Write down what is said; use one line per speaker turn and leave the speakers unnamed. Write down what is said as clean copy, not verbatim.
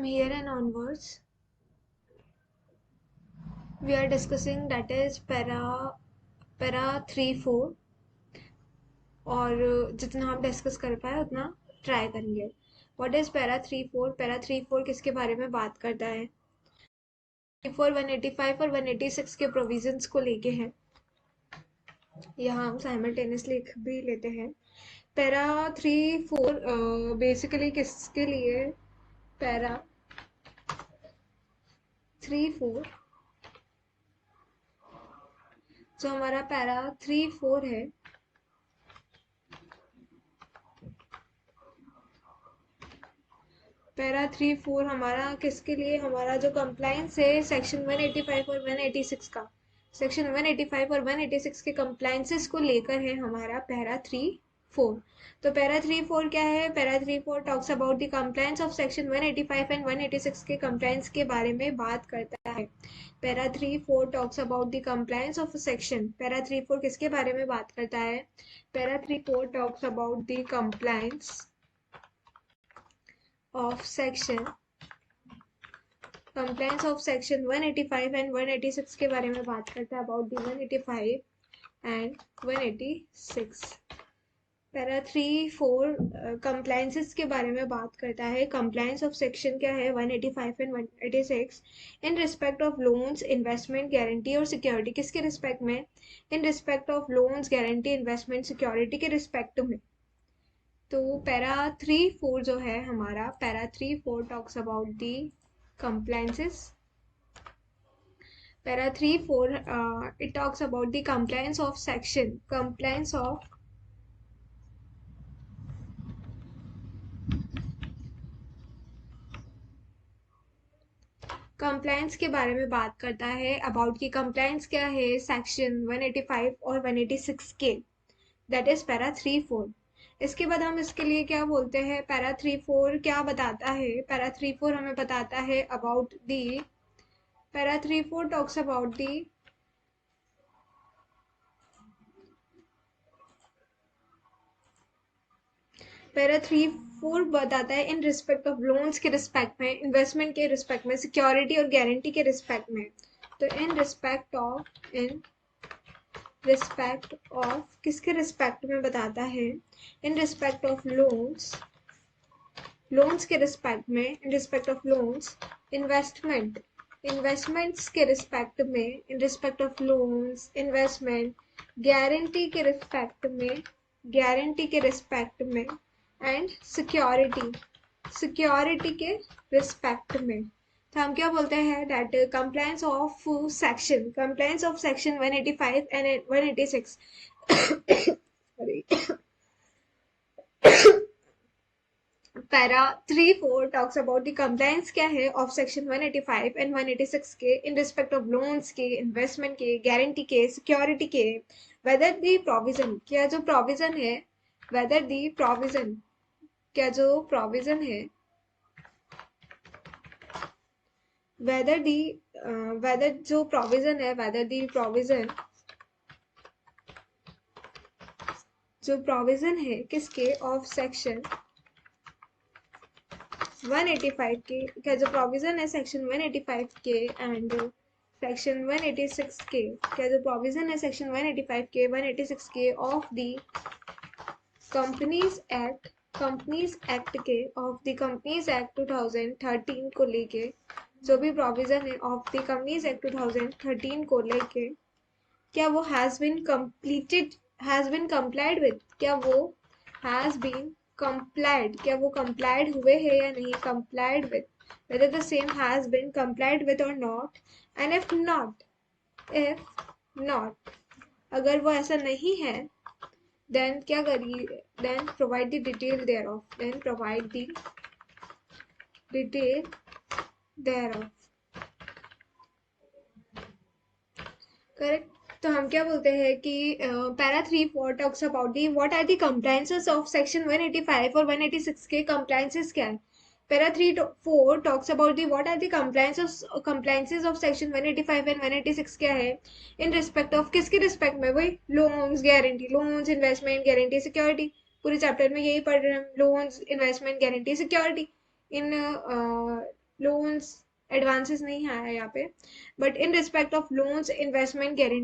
here and onwards we are discussing that is para 3-4 और जितना हम डिस्कस कर पाए उतना ट्राई करेंगे. What is para 3-4? पैरा 3-4 किसके बारे में बात करता है? 185 और 186 के प्रोविजंस को लेके है. यहाँ हम साइमल्टेनियसली लिख भी लेते हैं. पैरा 3-4 बेसिकली किसके लिए? पैरा 3-4 जो हमारा पैरा 3-4 है, पैरा 3-4 हमारा किसके लिए? हमारा जो कंप्लायंस है सेक्शन 185 और 186 का, सेक्शन 185 और 186 के कंप्लायंसेस को लेकर है हमारा पैरा 3-4. तो पैरा 3-4 क्या है? Para 3-4 talks about the compliance of section 185 and 186 के कंप्लायंस के बारे में बात करता है. Para 3-4 talks about the compliance of section. Para 3-4 किसके बारे में बात करता है? Para 3-4 talks about the compliance of section 185 and 186 के बारे में बात करता है. about the 185 and 186. Para 3-4 compliances के बारे में बात करता है. compliance of section क्या है? 185 and 186 in respect of loans, investment, guarantee और security. किसके रिस्पेक्ट में? in respect of loans, guarantee, investment, security के रिस्पेक्ट में. तो पैरा 3-4 जो है हमारा, para 3-4 talks about the compliances. Para 3-4 it talks about the compliance of section, compliance of compliance के बारे में बात करता है. about की compliance क्या है? section 185 और 186 के, that is पैरा 3-4. इसके बाद हम इसके लिए क्या बोलते हैं? पैरा 3-4 क्या बताता है? पैरा 3-4 हमें बताता है about the, para 3-4 talks about the para 3-4 बताता है इन रिस्पेक्ट ऑफ लोन्स के रिस्पेक्ट में, इन्वेस्टमेंट के रिस्पेक्ट में, सिक्योरिटी और गारंटी के रिस्पेक्ट में. तो इन रिस्पेक्ट ऑफ किसके रिस्पेक्ट में बताता है? इन रिस्पेक्ट ऑफ लोन्स के रिस्पेक्ट में, इन रिस्पेक्ट ऑफ लोन्स, इन्वेस्टमेंट्स के रिस्पेक्ट में, इन respect of loans, investment, guarantee के रिस्पेक्ट में एंड सिक्योरिटी के रिस्पेक्ट में. तो हम क्या बोलते हैं? That compliance of section 185 and 186 para 3-4 talks about the compliance क्या है? ऑफ सेक्शन 185 एंड 186 के इन रिस्पेक्ट ऑफ लोन्स के, इन्वेस्टमेंट के, गारंटी के, सिक्योरिटी के. वेदर द प्रोविजन, क्या जो प्रोविजन है, वेदर द प्रोविजन, क्या जो प्रोविजन है, वेदर जो प्रोविजन है, वेदर द प्रोविजन, जो प्रोविजन है किसके? ऑफ सेक्शन 185 के, क्या जो प्रोविजन है सेक्शन 185 के एंड सेक्शन 186 के, क्या जो प्रोविजन है सेक्शन 185 के, 186 के ऑफ द कंपनीज एक्ट के, ऑफ द कंपनीज एक्ट 2013 को लेके, जो भी प्रोविजन है ऑफ द कंपनीज एक्ट 2013 को लेके, क्या वो हैज बीन कंप्लाइड विद, क्या वो हैज बीन complied, क्या वो complied हुए हैं या नहीं? complied with, whether the same has been complied with or not, and if not, अगर वो ऐसा नहीं है, then क्या करिए? then provide the detail thereof. Correct. तो हम क्या बोलते हैं कि para 3-4 talks about the what are the compliances of section 185 और 186 के कंप्लायंसेस क्या है? Para 3-4 talks about the what are the compliances of section 185 and 186 क्या है? इन रिस्पेक्ट ऑफ किसके रिस्पेक्ट में? वही loans, guarantee, loans, investment, guarantee, security. पूरे चैप्टर में यही पढ़ रहे हैं हम, लोन्स, इन्वेस्टमेंट, गारंटी, सिक्योरिटी. इन एडवांसेस नहीं आया यहाँ पे, but in respect of loans, investment guarantee